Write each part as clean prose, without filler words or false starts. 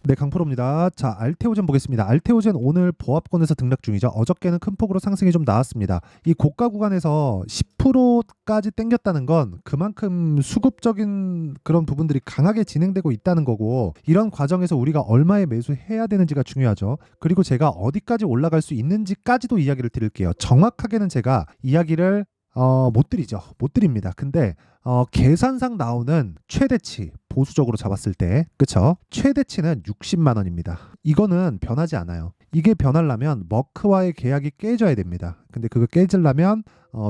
네, 강프로입니다. 자, 알테오젠 보겠습니다. 알테오젠 오늘 보합권에서 등락 중이죠. 어저께는 큰 폭으로 상승이 좀 나왔습니다. 이 고가 구간에서 10%까지 땡겼다는 건 그만큼 수급적인 그런 부분들이 강하게 진행되고 있다는 거고, 이런 과정에서 우리가 얼마에 매수해야 되는지가 중요하죠. 그리고 제가 어디까지 올라갈 수 있는지까지도 이야기를 드릴게요. 정확하게는 제가 이야기를 못 드리죠. 못 드립니다. 근데 계산상 나오는 최대치 보수적으로 잡았을 때, 그쵸? 최대치는 60만 원입니다. 이거는 변하지 않아요. 이게 변하려면 머크와의 계약이 깨져야 됩니다. 근데 그거 깨지려면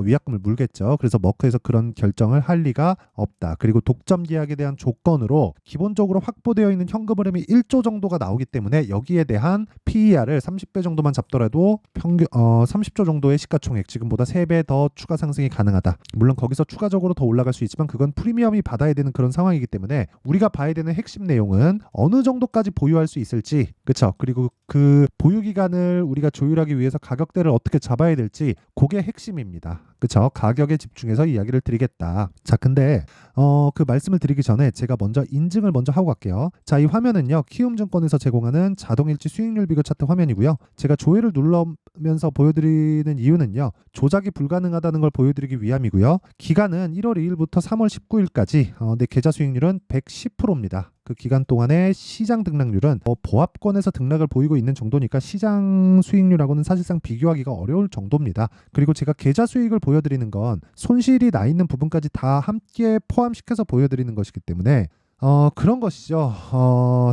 위약금을 물겠죠. 그래서 머크에서 그런 결정을 할 리가 없다. 그리고 독점 계약에 대한 조건으로 기본적으로 확보되어 있는 현금 흐름이 1조 정도가 나오기 때문에 여기에 대한 PER을 30배 정도만 잡더라도 평균 30조 정도의 시가총액, 지금보다 3배 더 추가 상승이 가능하다. 물론 거기서 추가적으로 더 올라갈 수 있지만 그건 프리미엄이 받아야 되는 그런 상황이기 때문에 우리가 봐야 되는 핵심 내용은 어느 정도까지 보유할 수 있을지, 그쵸? 그리고 그 보유 기간을 우리가 조율하기 위해서 가격대를 어떻게 잡아야 될지, 그게 핵심입니다. 그쵸? 가격에 집중해서 이야기를 드리겠다. 자, 근데 그 말씀을 드리기 전에 제가 먼저 인증을 먼저 하고 갈게요. 자, 이 화면은요, 키움증권에서 제공하는 자동일치 수익률 비교 차트 화면이고요. 제가 조회를 눌러면서 보여드리는 이유는요, 조작이 불가능하다는 걸 보여드리기 위함이고요. 기간은 1월 2일부터 3월 19일까지 내 계좌 수익률은 110%입니다. 그 기간 동안의 시장 등락률은 보합권에서 등락을 보이고 있는 정도니까 시장 수익률하고는 사실상 비교하기가 어려울 정도입니다. 그리고 제가 계좌 수익을 보여드리는 건 손실이 나 있는 부분까지 다 함께 포함시켜서 보여드리는 것이기 때문에 그런 것이죠.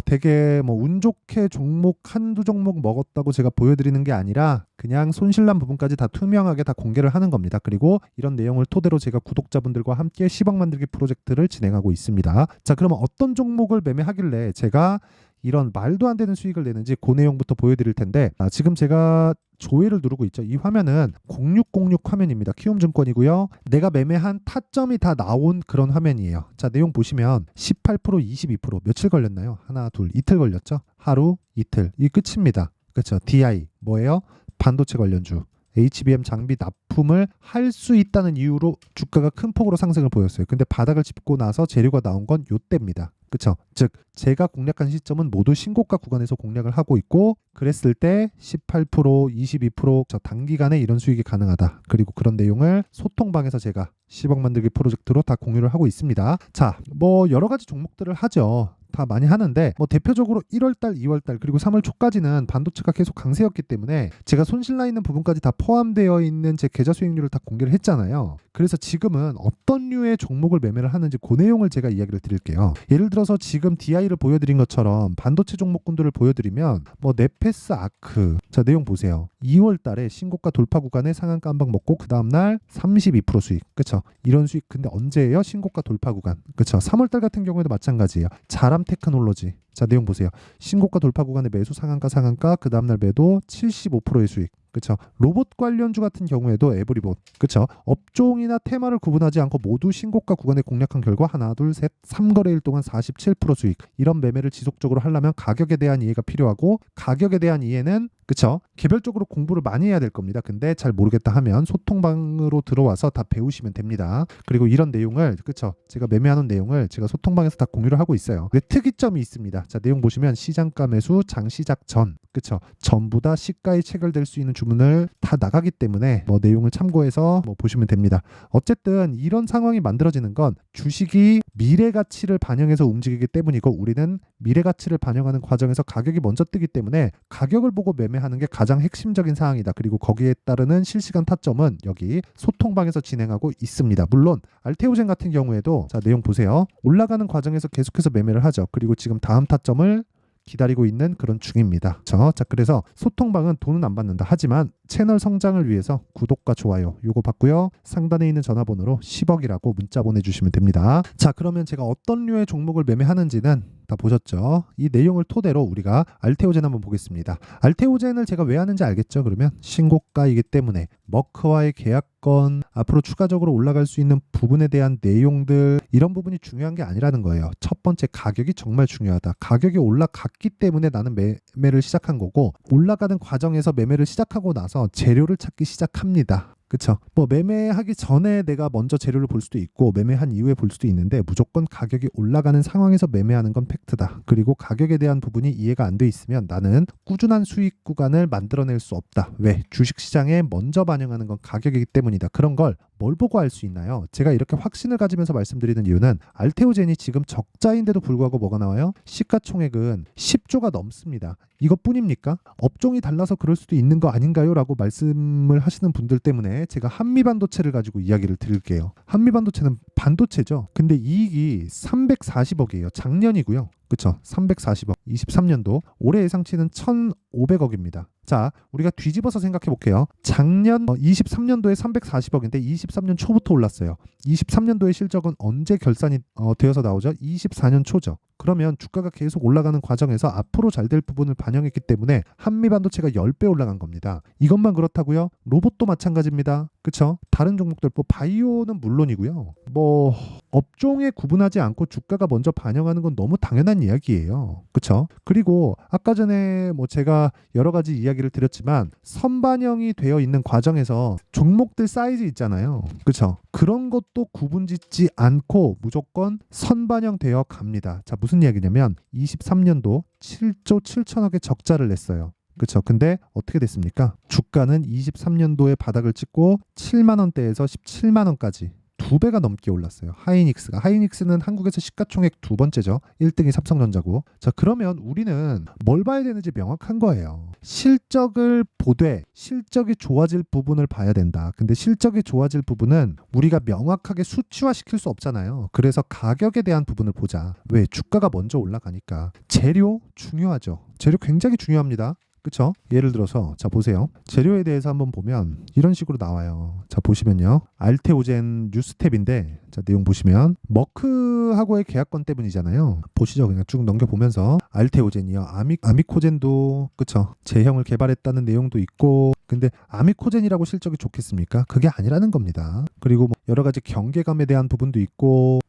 되게 뭐 운 좋게 종목 한두 종목 먹었다고 제가 보여드리는 게 아니라 그냥 손실난 부분까지 다 투명하게 다 공개를 하는 겁니다. 그리고 이런 내용을 토대로 제가 구독자분들과 함께 10억 만들기 프로젝트를 진행하고 있습니다. 자, 그러면 어떤 종목을 매매하길래 제가 이런 말도 안 되는 수익을 내는지 그 내용부터 보여드릴 텐데, 지금 제가 조회를 누르고 있죠. 이 화면은 0606 화면입니다. 키움증권이고요. 내가 매매한 타점이 다 나온 그런 화면이에요. 자, 내용 보시면 18%, 22% 며칠 걸렸나요? 하나, 둘, 이틀 걸렸죠? 하루, 이틀. 이 끝입니다. 그렇죠? DI 뭐예요? 반도체 관련주. HBM 장비 납품을 할 수 있다는 이유로 주가가 큰 폭으로 상승을 보였어요. 근데 바닥을 짚고 나서 재료가 나온 건 요때입니다. 그쵸? 즉 제가 공략한 시점은 모두 신고가 구간에서 공략을 하고 있고, 그랬을 때 18%, 22% 단기간에 이런 수익이 가능하다. 그리고 그런 내용을 소통방에서 제가 10억 만들기 프로젝트로 다 공유를 하고 있습니다. 자, 뭐 여러 가지 종목들을 하죠. 다 많이 하는데 뭐 대표적으로 1월달, 2월달 그리고 3월 초까지는 반도체가 계속 강세였기 때문에 제가 손실 나 있는 부분까지 다 포함되어 있는 제 계좌 수익률을 다 공개를 했잖아요. 그래서 지금은 어떤 류의 종목을 매매를 하는지 그 내용을 제가 이야기를 드릴게요. 예를 들어서 지금 DI를 보여드린 것처럼 반도체 종목군들을 보여드리면 뭐 네페스 아크, 자 내용 보세요. 2월달에 신고가 돌파 구간에 상한가 한 방 먹고 그 다음날 32% 수익, 그쵸? 이런 수익. 근데 언제예요? 신고가 돌파 구간, 그쵸? 3월달 같은 경우에도 마찬가지예요. 자람 테크놀로지, 자 내용 보세요. 신고가 돌파 구간에 매수, 상한가 그 다음날 매도 75%의 수익, 그쵸? 로봇 관련주 같은 경우에도 에브리봇, 그쵸? 업종이나 테마를 구분하지 않고 모두 신고가 구간에 공략한 결과 하나, 둘, 셋, 3거래일 동안 47% 수익. 이런 매매를 지속적으로 하려면 가격에 대한 이해가 필요하고, 가격에 대한 이해는 그쵸? 개별적으로 공부를 많이 해야 될 겁니다. 근데 잘 모르겠다 하면 소통방으로 들어와서 다 배우시면 됩니다. 그리고 이런 내용을, 그쵸? 제가 매매하는 내용을 제가 소통방에서 다 공유를 하고 있어요. 근데 특이점이 있습니다. 자, 내용 보시면 시장가 매수, 장시작 전, 그쵸? 전부 다 시가에 체결될 수 있는 주문을 다 나가기 때문에 뭐 내용을 참고해서 뭐 보시면 됩니다. 어쨌든 이런 상황이 만들어지는 건 주식이 미래 가치를 반영해서 움직이기 때문이고, 우리는 미래 가치를 반영하는 과정에서 가격이 먼저 뜨기 때문에 가격을 보고 매매하는 게 가장 핵심적인 사항이다. 그리고 거기에 따르는 실시간 타점은 여기 소통방에서 진행하고 있습니다. 물론 알테오젠 같은 경우에도 자 내용 보세요. 올라가는 과정에서 계속해서 매매를 하죠. 그리고 지금 다음 타점을 기다리고 있는 그런 중입니다. 자, 그래서 소통방은 돈은 안 받는다. 하지만 채널 성장을 위해서 구독과 좋아요 요거 받고요. 상단에 있는 전화번호로 10억이라고 문자 보내주시면 됩니다. 자, 그러면 제가 어떤 류의 종목을 매매하는지는 다 보셨죠? 이 내용을 토대로 우리가 알테오젠 한번 보겠습니다. 알테오젠을 제가 왜 하는지 알겠죠? 그러면 신고가이기 때문에 머크와의 계약권, 앞으로 추가적으로 올라갈 수 있는 부분에 대한 내용들, 이런 부분이 중요한 게 아니라는 거예요. 첫 번째, 가격이 정말 중요하다. 가격이 올라갔기 때문에 나는 매매를 시작한 거고, 올라가는 과정에서 매매를 시작하고 나서 재료를 찾기 시작합니다. 그쵸? 뭐 매매하기 전에 내가 먼저 재료를 볼 수도 있고 매매한 이후에 볼 수도 있는데 무조건 가격이 올라가는 상황에서 매매하는 건 팩트다. 그리고 가격에 대한 부분이 이해가 안 돼 있으면 나는 꾸준한 수익 구간을 만들어낼 수 없다. 왜? 주식시장에 먼저 반영하는 건 가격이기 때문이다. 그런 걸 뭘 보고 알 수 있나요? 제가 이렇게 확신을 가지면서 말씀드리는 이유는 알테오젠이 지금 적자인데도 불구하고 뭐가 나와요? 시가총액은 10조가 넘습니다. 이것뿐입니까? 업종이 달라서 그럴 수도 있는 거 아닌가요? 라고 말씀을 하시는 분들 때문에 제가 한미반도체를 가지고 이야기를 드릴게요. 한미반도체는 반도체죠. 근데 이익이 340억이에요. 작년이고요. 그쵸? 340억. 23년도. 올해 예상치는 1,500억입니다. 자, 우리가 뒤집어서 생각해 볼게요. 작년 23년도에 340억인데 23년 초부터 올랐어요. 23년도의 실적은 언제 결산이 되어서 나오죠? 24년 초죠. 그러면 주가가 계속 올라가는 과정에서 앞으로 잘 될 부분을 반영했기 때문에 한미반도체가 10배 올라간 겁니다. 이것만 그렇다고요? 로봇도 마찬가지입니다. 그쵸? 다른 종목들 뭐 바이오는 물론이고요. 뭐 업종에 구분하지 않고 주가가 먼저 반영하는 건 너무 당연한 이야기예요. 그쵸? 그리고 아까 전에 뭐 제가 여러 가지 이야기를 드렸지만 선반영이 되어 있는 과정에서 종목들 사이즈 있잖아요. 그쵸? 그런 것도 구분짓지 않고 무조건 선반영 되어 갑니다. 자, 무슨 이야기냐면 23년도 7조 7천억의 적자를 냈어요. 그렇죠. 근데 어떻게 됐습니까? 주가는 23년도에 바닥을 찍고 7만 원대에서 17만 원까지 2배가 넘게 올랐어요. 하이닉스는 한국에서 시가총액 두 번째죠. 1등이 삼성전자고. 자, 그러면 우리는 뭘 봐야 되는지 명확한 거예요. 실적을 보되 실적이 좋아질 부분을 봐야 된다. 근데 실적이 좋아질 부분은 우리가 명확하게 수치화시킬 수 없잖아요. 그래서 가격에 대한 부분을 보자. 왜? 주가가 먼저 올라가니까. 재료 중요하죠. 재료 굉장히 중요합니다. 그쵸? 예를 들어서 자 보세요. 재료에 대해서 한번 보면 이런 식으로 나와요. 자 보시면요. 알테오젠 뉴스탭인데 자 내용 보시면 머크하고의 계약권 때문이잖아요. 보시죠. 그냥 쭉 넘겨보면서 알테오젠이요. 아미코젠도 그쵸? 제형을 개발했다는 내용도 있고 근데 아미코젠이라고 실적이 좋겠습니까? 그게 아니라는 겁니다. 그리고 뭐 여러 가지 경계감에 대한 부분도 있고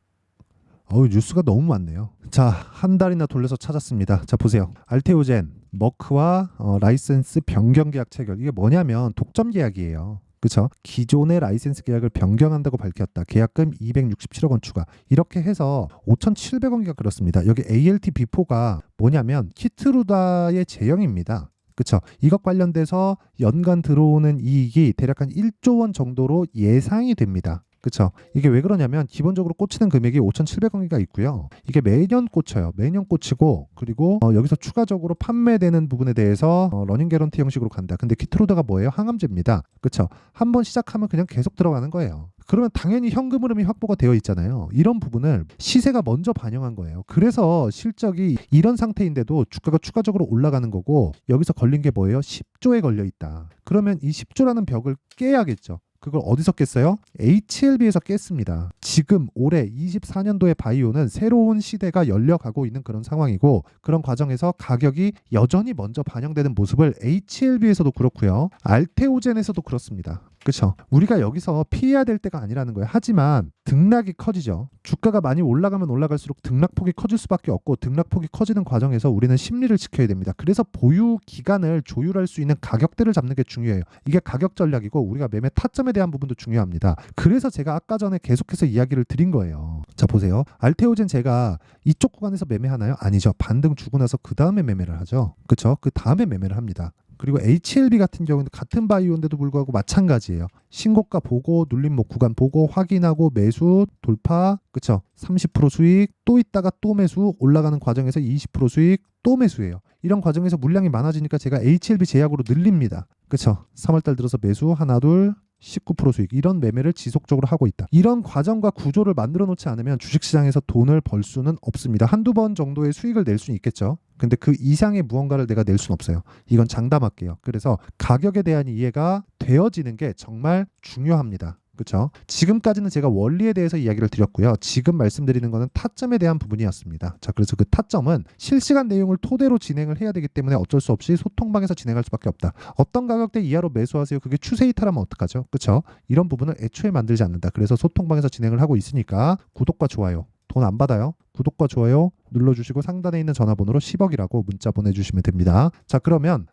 뉴스가 너무 많네요. 자, 한 달이나 돌려서 찾았습니다. 자, 보세요. 알테오젠, 머크와 라이센스 변경 계약 체결. 이게 뭐냐면 독점 계약이에요. 그렇죠? 기존의 라이센스 계약을 변경한다고 밝혔다. 계약금 267억 원 추가. 이렇게 해서 5,700억이가 그렇습니다. 여기 ALT B4가 뭐냐면 키트루다의 제형입니다. 그렇죠. 이것 관련돼서 연간 들어오는 이익이 대략 한 1조 원 정도로 예상이 됩니다. 그렇죠. 이게 왜 그러냐면 기본적으로 꽂히는 금액이 5,700억이가 있고요. 이게 매년 꽂혀요. 매년 꽂히고 그리고 여기서 추가적으로 판매되는 부분에 대해서 러닝 개런티 형식으로 간다. 근데 키트로다가 뭐예요? 항암제입니다. 그렇죠. 한번 시작하면 그냥 계속 들어가는 거예요. 그러면 당연히 현금 흐름이 확보가 되어 있잖아요. 이런 부분을 시세가 먼저 반영한 거예요. 그래서 실적이 이런 상태인데도 주가가 추가적으로 올라가는 거고 여기서 걸린 게 뭐예요? 10조에 걸려 있다. 그러면 이 10조라는 벽을 깨야겠죠. 그걸 어디서 깼어요? HLB에서 깼습니다. 지금 올해 24년도의 바이오는 새로운 시대가 열려가고 있는 그런 상황이고 그런 과정에서 가격이 여전히 먼저 반영되는 모습을 HLB에서도 그렇고요. 알테오젠에서도 그렇습니다. 그렇죠. 우리가 여기서 피해야 될 때가 아니라는 거예요. 하지만 등락이 커지죠. 주가가 많이 올라가면 올라갈수록 등락폭이 커질 수밖에 없고 등락폭이 커지는 과정에서 우리는 심리를 지켜야 됩니다. 그래서 보유 기간을 조율할 수 있는 가격대를 잡는 게 중요해요. 이게 가격 전략이고 우리가 매매 타점에 대한 부분도 중요합니다. 그래서 제가 아까 전에 계속해서 이야기를 드린 거예요. 자 보세요. 알테오젠 제가 이쪽 구간에서 매매하나요? 아니죠. 반등 주고 나서 그 다음에 매매를 하죠. 그렇죠? 그 다음에 매매를 합니다. 그리고 HLB 같은 경우는 같은 바이오인데도 불구하고 마찬가지예요. 신고가 보고 눌림 목 구간 보고 확인하고 매수 돌파 그쵸 30% 수익 또 있다가 또 매수 올라가는 과정에서 20% 수익 또 매수예요. 이런 과정에서 물량이 많아지니까 제가 HLB 제약으로 늘립니다. 그쵸 3월달 들어서 매수 하나 둘 19% 수익 이런 매매를 지속적으로 하고 있다. 이런 과정과 구조를 만들어 놓지 않으면 주식시장에서 돈을 벌 수는 없습니다. 한두 번 정도의 수익을 낼 수는 있겠죠. 근데 그 이상의 무언가를 내가 낼 수는 없어요. 이건 장담할게요. 그래서 가격에 대한 이해가 되어지는 게 정말 중요합니다. 그렇죠? 지금까지는 제가 원리에 대해서 이야기를 드렸고요. 지금 말씀드리는 거는 타점에 대한 부분이었습니다. 자, 그래서 그 타점은 실시간 내용을 토대로 진행을 해야 되기 때문에 어쩔 수 없이 소통방에서 진행할 수밖에 없다. 어떤 가격대 이하로 매수하세요. 그게 추세 이탈하면 어떡하죠? 그렇죠? 이런 부분을 애초에 만들지 않는다. 그래서 소통방에서 진행을 하고 있으니까 구독과 좋아요 돈 안 받아요. 구독과 좋아요 눌러주시고 상단에 있는 전화번호로 10억이라고 문자 보내주시면 됩니다. 자, 그러면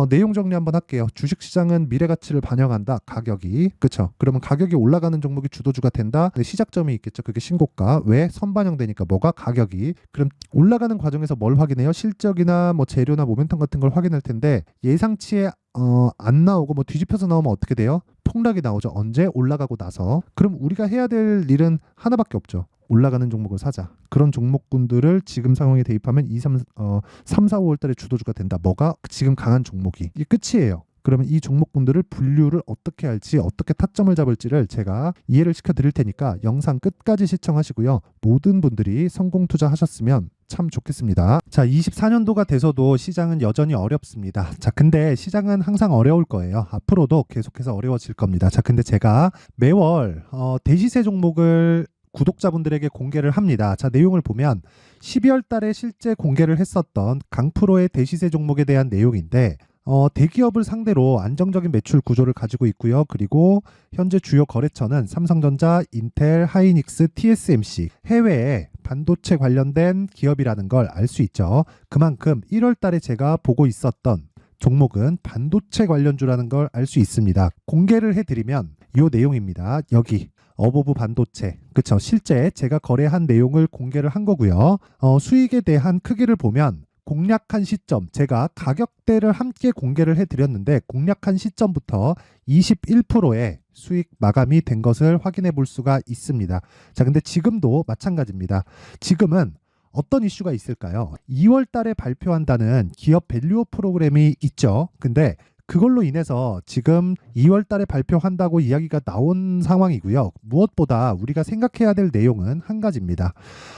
내용 정리 한번 할게요. 주식시장은 미래가치를 반영한다. 가격이. 그쵸? 그러면 가격이 올라가는 종목이 주도주가 된다. 근데 시작점이 있겠죠. 그게 신고가. 왜? 선반영되니까 뭐가? 가격이. 그럼 올라가는 과정에서 뭘 확인해요? 실적이나 뭐 재료나 모멘텀 같은 걸 확인할 텐데 예상치에 안 나오고 뭐 뒤집혀서 나오면 어떻게 돼요? 폭락이 나오죠. 언제? 올라가고 나서. 그럼 우리가 해야 될 일은 하나밖에 없죠. 올라가는 종목을 사자. 그런 종목군들을 지금 상황에 대입하면 3, 4, 5월 달에 주도주가 된다. 뭐가? 지금 강한 종목이. 이게 끝이에요. 그러면 이 종목군들을 분류를 어떻게 할지, 어떻게 타점을 잡을지를 제가 이해를 시켜드릴 테니까 영상 끝까지 시청하시고요. 모든 분들이 성공 투자하셨으면 참 좋겠습니다. 자, 24년도가 돼서도 시장은 여전히 어렵습니다. 자, 근데 시장은 항상 어려울 거예요. 앞으로도 계속해서 어려워질 겁니다. 자, 근데 제가 매월 대시세 종목을 구독자분들에게 공개를 합니다. 자, 내용을 보면 12월 달에 실제 공개를 했었던 강프로의 대시세 종목에 대한 내용인데 대기업을 상대로 안정적인 매출 구조를 가지고 있고요. 그리고 현재 주요 거래처는 삼성전자, 인텔, 하이닉스, TSMC, 해외에 반도체 관련된 기업이라는 걸 알 수 있죠. 그만큼 1월 달에 제가 보고 있었던 종목은 반도체 관련주라는 걸 알 수 있습니다. 공개를 해드리면 이 내용입니다. 여기 어보브 반도체, 그쵸? 실제 제가 거래한 내용을 공개를 한 거고요. 수익에 대한 크기를 보면 공략한 시점, 제가 가격대를 함께 공개를 해드렸는데 공략한 시점부터 21%의 수익 마감이 된 것을 확인해 볼 수가 있습니다. 자, 근데 지금도 마찬가지입니다. 지금은 어떤 이슈가 있을까요? 2월 달에 발표한다는 기업 밸류업 프로그램이 있죠. 근데 그걸로 인해서 지금 2월 달에 발표한다고 이야기가 나온 상황이고요. 무엇보다 우리가 생각해야 될 내용은 한 가지입니다.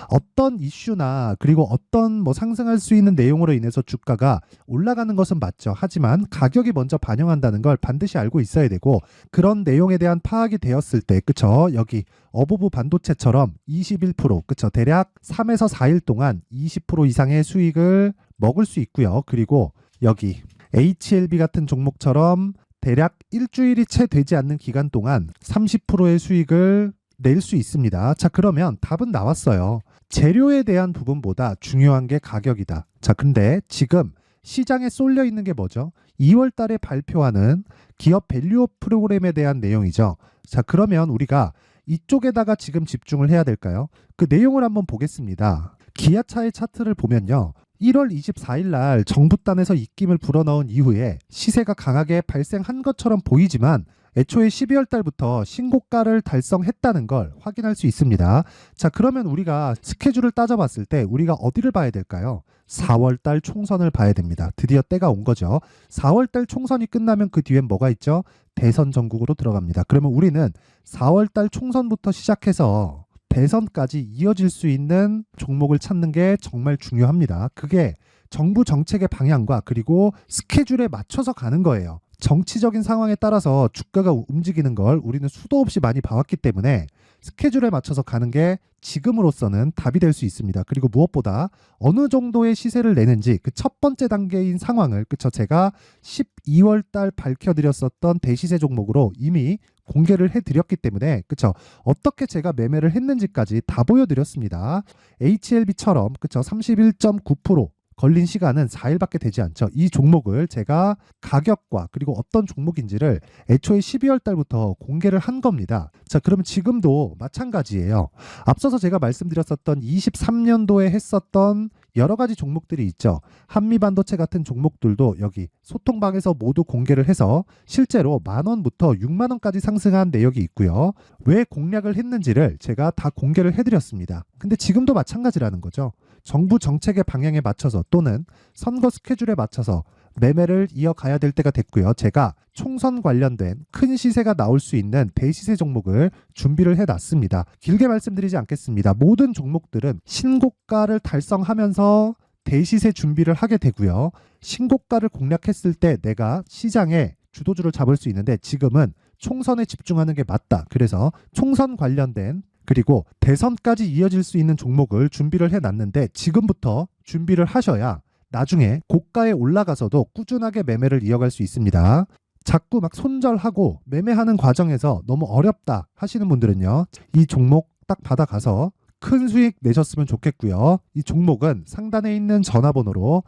어떤 이슈나 그리고 어떤 뭐 상승할 수 있는 내용으로 인해서 주가가 올라가는 것은 맞죠. 하지만 가격이 먼저 반영한다는 걸 반드시 알고 있어야 되고 그런 내용에 대한 파악이 되었을 때, 그쵸? 여기 어보브 반도체처럼 21%, 그쵸? 대략 3에서 4일 동안 20% 이상의 수익을 먹을 수 있고요. 그리고 여기 HLB 같은 종목처럼 대략 일주일이 채 되지 않는 기간 동안 30%의 수익을 낼 수 있습니다. 자, 그러면 답은 나왔어요. 재료에 대한 부분보다 중요한 게 가격이다. 자, 근데 지금 시장에 쏠려 있는 게 뭐죠? 2월 달에 발표하는 기업 밸류업 프로그램에 대한 내용이죠. 자, 그러면 우리가 이쪽에다가 지금 집중을 해야 될까요? 그 내용을 한번 보겠습니다. 기아차의 차트를 보면요. 1월 24일 날 정부단에서 입김을 불어넣은 이후에 시세가 강하게 발생한 것처럼 보이지만 애초에 12월 달부터 신고가를 달성했다는 걸 확인할 수 있습니다. 자, 그러면 우리가 스케줄을 따져봤을 때 우리가 어디를 봐야 될까요? 4월 달 총선을 봐야 됩니다. 드디어 때가 온 거죠. 4월 달 총선이 끝나면 그 뒤엔 뭐가 있죠? 대선 전국으로 들어갑니다. 그러면 우리는 4월 달 총선부터 시작해서 대선까지 이어질 수 있는 종목을 찾는 게 정말 중요합니다. 그게 정부 정책의 방향과 그리고 스케줄에 맞춰서 가는 거예요. 정치적인 상황에 따라서 주가가 움직이는 걸 우리는 수도 없이 많이 봐왔기 때문에 스케줄에 맞춰서 가는 게 지금으로서는 답이 될 수 있습니다. 그리고 무엇보다 어느 정도의 시세를 내는지 그 첫 번째 단계인 상황을, 그쵸? 제가 12월 달 밝혀드렸었던 대시세 종목으로 이미 공개를 해드렸기 때문에, 그쵸? 어떻게 제가 매매를 했는지까지 다 보여드렸습니다. HLB처럼, 그쵸? 31.9% 걸린 시간은 4일밖에 되지 않죠. 이 종목을 제가 가격과 그리고 어떤 종목인지를 애초에 12월 달부터 공개를 한 겁니다. 자, 그러면 지금도 마찬가지예요. 앞서서 제가 말씀드렸었던 23년도에 했었던 여러 가지 종목들이 있죠. 한미반도체 같은 종목들도 여기 소통방에서 모두 공개를 해서 실제로 10,000원부터 60,000원까지 상승한 내역이 있고요. 왜 공략을 했는지를 제가 다 공개를 해드렸습니다. 근데 지금도 마찬가지라는 거죠. 정부 정책의 방향에 맞춰서 또는 선거 스케줄에 맞춰서 매매를 이어가야 될 때가 됐고요. 제가 총선 관련된 큰 시세가 나올 수 있는 대시세 종목을 준비를 해놨습니다. 길게 말씀드리지 않겠습니다. 모든 종목들은 신고가를 달성하면서 대시세 준비를 하게 되고요. 신고가를 공략했을 때 내가 시장에 주도주를 잡을 수 있는데 지금은 총선에 집중하는 게 맞다. 그래서 총선 관련된 그리고 대선까지 이어질 수 있는 종목을 준비를 해놨는데 지금부터 준비를 하셔야 나중에 고가에 올라가서도 꾸준하게 매매를 이어갈 수 있습니다. 자꾸 막 손절하고 매매하는 과정에서 너무 어렵다 하시는 분들은요. 이 종목 딱 받아가서 큰 수익 내셨으면 좋겠고요. 이 종목은 상단에 있는 전화번호로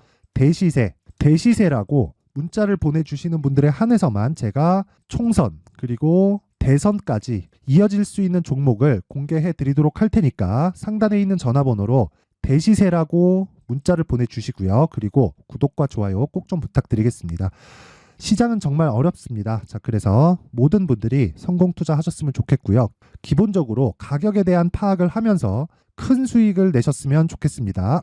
대시세라고 문자를 보내주시는 분들에 한해서만 제가 총선 그리고 대선까지 이어질 수 있는 종목을 공개해 드리도록 할 테니까 상단에 있는 전화번호로 대시세라고 문자를 보내주시고요. 그리고 구독과 좋아요 꼭 좀 부탁드리겠습니다. 시장은 정말 어렵습니다. 자, 그래서 모든 분들이 성공 투자하셨으면 좋겠고요. 기본적으로 가격에 대한 파악을 하면서 큰 수익을 내셨으면 좋겠습니다.